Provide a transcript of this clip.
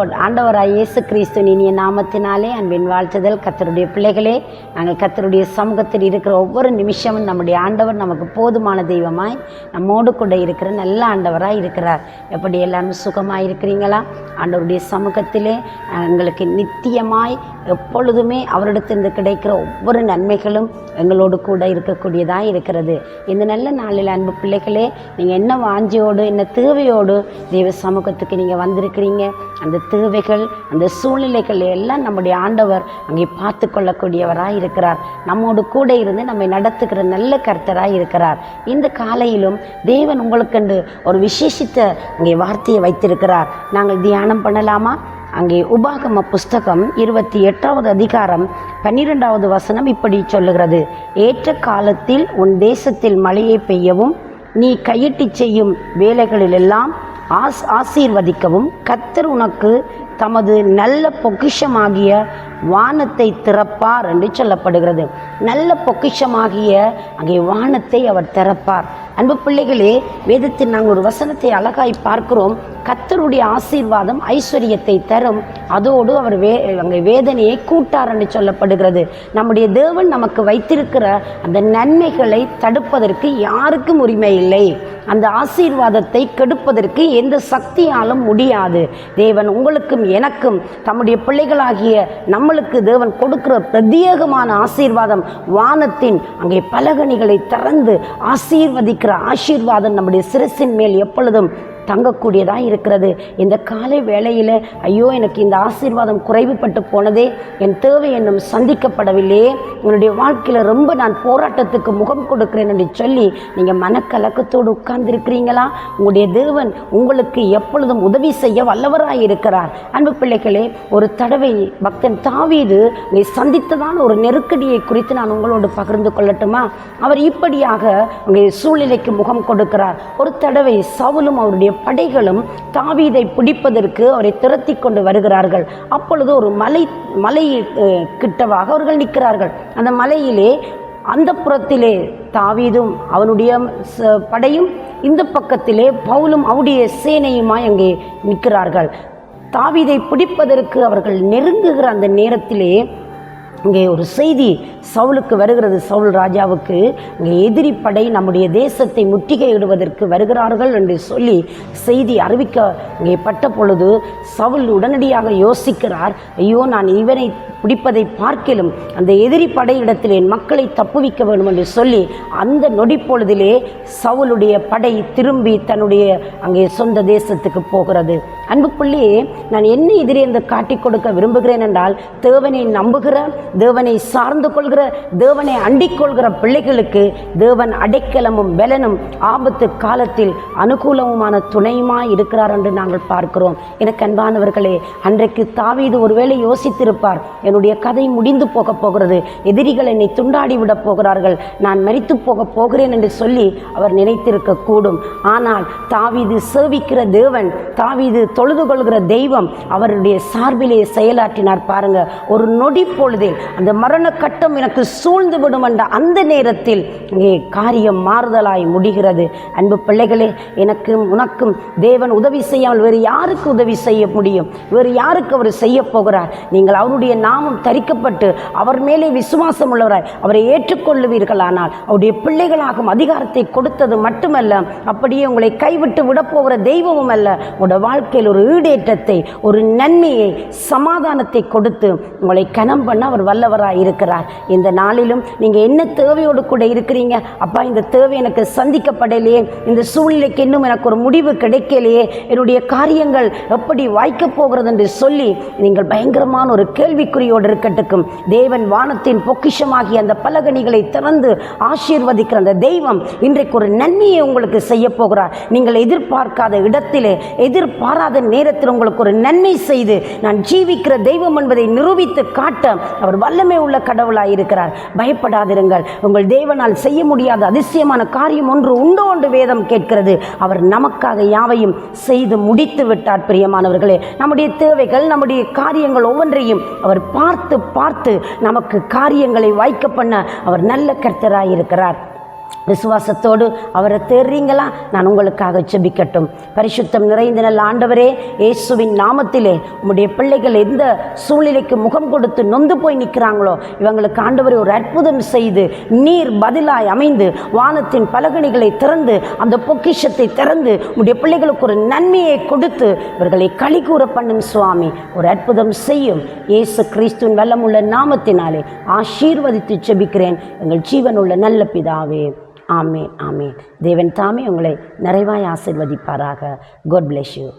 Lord. ஆண்டவராய் இயேசு கிறிஸ்துவின் இனிய நாமத்தினாலே அன்பின் வாழ்த்துதல். கர்த்தருடைய பிள்ளைகளே, நாங்கள் கர்த்தருடைய சமூகத்தில் இருக்கிற ஒவ்வொரு நிமிஷமும் நம்முடைய ஆண்டவர் நமக்கு போதுமான தெய்வமாய் நம்மோடு கூட இருக்கிற நல்ல ஆண்டவராய் இருக்கிறார். எப்படி எல்லாரும் சுகமாக இருக்கிறீங்களா? ஆண்டவருடைய சமூகத்திலே எங்களுக்கு நித்தியமாய் எப்பொழுதுமே அவரிடத்திலிருந்து கிடைக்கிற ஒவ்வொரு நன்மைகளும் எங்களோடு கூட இருக்கக்கூடியதாக இருக்கிறது. இந்த நல்ல நாளில் அன்பு பிள்ளைகளே, நீங்கள் என்ன வாஞ்சியோடு என்ன தேவையோடு தெய்வ சமூகத்துக்கு நீங்கள் வந்திருக்கிறீங்க, அந்த தேவைகள் அந்த சூழ்நிலைகள் எல்லாம் நம்முடைய ஆண்டவர் அங்கே பார்த்து கொள்ளக்கூடியவராக இருக்கிறார். நம்மோடு கூட இருந்து நம்மை நடத்துகிற நல்ல கர்த்தராக இருக்கிறார். இந்த காலையிலும் தேவன் உங்களுக்கென்று ஒரு விசேஷித்த அங்கே வார்த்தையை வைத்திருக்கிறார். நாங்கள் தியானம் பண்ணலாமா? அங்கே உபாகம புஸ்தகம் 28வது அதிகாரம் 12வது வசனம் இப்படி சொல்லுகிறது: ஏற்ற காலத்தில் உன் தேசத்தில் மழையை பெய்யவும் நீ கையிட்டு செய்யும் வேலைகளிலெல்லாம் ஆசீர்வதிக்கவும் கர்த்தர் உனக்கு தமது நல்ல பொக்கிஷமாகிய வானத்தை திறப்பார் என்று சொல்லப்படுகிறது. நல்ல பொக்கிஷமாகிய அங்கே வானத்தை அவர் திறப்பார். அன்பு பிள்ளைகளே, வேதத்தில் நாங்கள் ஒரு வசனத்தை அழகாய் பார்க்கிறோம். கர்த்தருடைய ஆசீர்வாதம் ஐஸ்வர்யத்தை தரும், அதோடு அவர் அங்கே வேதனையை கூட்டார் என்று சொல்லப்படுகிறது. நம்முடைய தேவன் நமக்கு வைத்திருக்கிற அந்த நன்மைகளை தடுப்பதற்கு யாருக்கும் உரிமை இல்லை. அந்த ஆசீர்வாதத்தை கெடுப்பதற்கு எந்த சக்தியாலும் முடியாது. தேவன் உங்களுக்கும் எனக்கும் தம்முடைய பிள்ளைகளாகிய நம்மளுக்கு தேவன் கொடுக்கிற பிரத்யேகமான ஆசீர்வாதம் வானத்தின் அங்கே பலகணிகளை திறந்து ஆசீர்வதிக்கிற ஆசீர்வாதம் நம்முடைய சிரசின் மேல் எப்பொழுதும் தங்கக்கூடியதாக இருக்கிறது. இந்த காலை வேளையில் ஐயோ, எனக்கு இந்த ஆசீர்வாதம் குறைவுபட்டு போனதே, என் தேவை இன்னும் சந்திக்கப்படவில்லையே, உன்னுடைய வாழ்க்கையில் ரொம்ப நான் போராட்டத்துக்கு முகம் கொடுக்கிறேன் என்று சொல்லி நீங்கள் மனக்கலக்கத்தோடு உட்கார்ந்துருக்கிறீங்களா? உங்களுடைய தேவன் உங்களுக்கு எப்பொழுதும் உதவி செய்ய வல்லவராய் இருக்கிறார். அன்பு பிள்ளைகளே, ஒரு தடவை பக்தன் தாவீது சந்தித்ததான ஒரு நெருக்கடியை குறித்து நான் உங்களோடு பகிர்ந்து கொள்ளட்டுமா? அவர் இப்படியாக உங்கள் சூழ்நிலைக்கு முகம் கொடுக்கிறார். ஒரு தடவை சவுலும் அவருடைய படைகளும் தாவீதை பிடிப்பதற்கு அவரை திரட்டி கொண்டு வருகிறார்கள். அப்பொழுது ஒரு மலை கிட்டவாக அவர்கள் நிற்கிறார்கள். அந்த மலையிலே அந்த புறத்திலே தாவீதும் அவனுடைய படையும், இந்த பக்கத்திலே பவுலும் அவருடைய சேனையுமாய் அங்கே நிற்கிறார்கள். தாவீதை பிடிப்பதற்கு அவர்கள் நெருங்குகிற அந்த நேரத்திலே இங்கே ஒரு செய்தி சவுலுக்கு வருகிறது. சவுல் ராஜாவுக்கு இங்கே எதிரி படை நம்முடைய தேசத்தை முற்றுகையிடுவதற்கு வருகிறார்கள் என்று சொல்லி செய்தி அறிவிக்க இங்கே பட்ட பொழுது சவுல் உடனடியாக யோசிக்கிறார். ஐயோ, நான் இவனை பிடிப்பதை பார்க்கிலும் அந்த எதிரி படையிடத்தில் என் மக்களை தப்புவிக்க வேண்டும் என்று சொல்லி அந்த நொடி பொழுதிலே சவுலுடைய படை திரும்பி தன்னுடைய அங்கே சொந்த தேசத்துக்கு போகிறது. அன்புக்குள்ளே நான் என்ன எதிரி என்று காட்டிக் கொடுக்க விரும்புகிறேன் என்றால், தேவனை நம்புகிற, தேவனை சார்ந்து கொள்கிற, தேவனை அண்டிக் கொள்கிற பிள்ளைகளுக்கு தேவன் அடைக்கலமும் பலனும் ஆபத்து காலத்தில் அனுகூலமுமான துணையுமாய் இருக்கிறார் என்று நாங்கள் பார்க்கிறோம். எனக்கு அன்பானவர்களே, அன்றைக்கு தாவீது ஒருவேளை யோசித்திருப்பார், என்னுடைய கதை முடிந்து போக போகிறது, எதிரிகள் என்னை துண்டாடி விட போகிறார்கள், நான் மரித்து போக போகிறேன் என்று சொல்லி அவர் நினைத்திருக்க கூடும். ஆனால் தாவீது சேவிக்கிற தேவன், தாவீது தொழுது கொள்கிற தெய்வம் அவருடைய சார்பிலே செயலாற்றினார். பாருங்க, ஒரு நொடி பொழுதில் அந்த மரண கட்டம் எனக்கு சூழ்ந்து விடும் என்ற அந்த நேரத்தில் இங்கே காரியம் மாறுதலாய் முடிகிறது. அன்பு பிள்ளைகளே, எனக்கும் உனக்கும் தேவன் உதவி செய்யாமல் வேறு யாருக்கு உதவி செய்ய முடியும்? வேறு யாருக்கு அவர் செய்ய போகிறார்? நீங்கள் அவருடைய நாமம் தரிக்கப்பட்டு அவர் மேலே விசுவாசம் உள்ளவராய் அவரை ஏற்றுக்கொள்ளுவீர்களானால் அவருடைய பிள்ளைகளாகும் அதிகாரத்தை கொடுத்தது மட்டுமல்ல, அப்படியே உங்களை கைவிட்டு விடப்போகிற தெய்வமும் அல்ல. உங்களோட வாழ்க்கையில் ஒரு ஈடேற்றத்தை, ஒரு நன்மையை, சமாதானத்தை கொடுத்து உங்களை கனம் பண்ண அவர் வல்லவராய் இருக்கிறார். இந்த நாளிலும் நீங்கள் என்ன தேவையோடு கூட இருக்கிறீங்க? அப்பா, இந்த தேவை எனக்கு சந்திக்கப்படலையே, இந்த சூழ்நிலைக்கு இன்னும் எனக்கு ஒரு முடிவு கிடைக்கலையே, என்னுடைய காரியங்கள் எப்படி வாய்க்கப் போகிறது என்று சொல்லி நீங்கள் பயங்கரமான ஒரு கேள்விக்குறியோடு இருக்கட்டும். தேவன் வானத்தின் பொக்கிஷமாகிய அந்த பலகணிகளை திறந்து ஆசீர்வதிக்கிற அந்த தெய்வம் இன்றைக்கு ஒரு நன்மையை உங்களுக்கு செய்ய போகிறார். நீங்கள் எதிர்பார்க்காத இடத்திலே, எதிர்பாராத நேரத்தில் உங்களுக்கு ஒரு நன்மை செய்து நான் ஜீவிக்கிற தெய்வம் என்பதை நிரூபித்து காட்ட அவர் வல்லமை உள்ள கடவுளாய் இருக்கிறார். பயப்படாதிருங்கள். உங்கள் தேவனால் செய்ய முடியாத அதிசயமான காரியம் ஒன்று உண்டோ என்று வேதம் கேட்கிறது. அவர் நமக்காக யாவையும் செய்து முடித்து விட்டார். பிரியமானவர்களே, நம்முடைய தேவைகள், நம்முடைய காரியங்கள் ஒவ்வொன்றையும் அவர் பார்த்து பார்த்து நமக்கு காரியங்களை வாய்க்க பண்ண அவர் நல்ல கர்த்தராய் இருக்கிறார். விசுவாசத்தோடு அவரை தேடுறீங்களா? நான் உங்களுக்காக ஜெபிக்கட்டும். பரிசுத்தம் நிறைந்த நல்ல ஆண்டவரே, இயேசுவின் நாமத்திலே உம்முடைய பிள்ளைகள் எந்த சூழ்நிலைக்கு முகம் கொடுத்து நொந்து போய் நிற்கிறாங்களோ இவங்களுக்கு ஆண்டவரே ஒரு அற்புதம் செய்து நீர் பதிலாய் அமைந்து வானத்தின் பலகணிகளை திறந்து அந்த பொக்கிஷத்தை திறந்து உம்முடைய பிள்ளைகளுக்கு ஒரு நன்மையை கொடுத்து இவர்களை களிகூற பண்ணும் சுவாமி. ஒரு அற்புதம் செய்யும். இயேசு கிறிஸ்துவின் வல்லமுள்ள நாமத்தினாலே ஆசீர்வதித்து ஜெபிக்கிறேன் எங்கள் ஜீவனுள்ள நல்ல பிதாவே. ஆமேன், ஆமேன். தேவன் தாமே உங்களை நிறைவாய் ஆசீர்வதிப்பாராக. God bless you.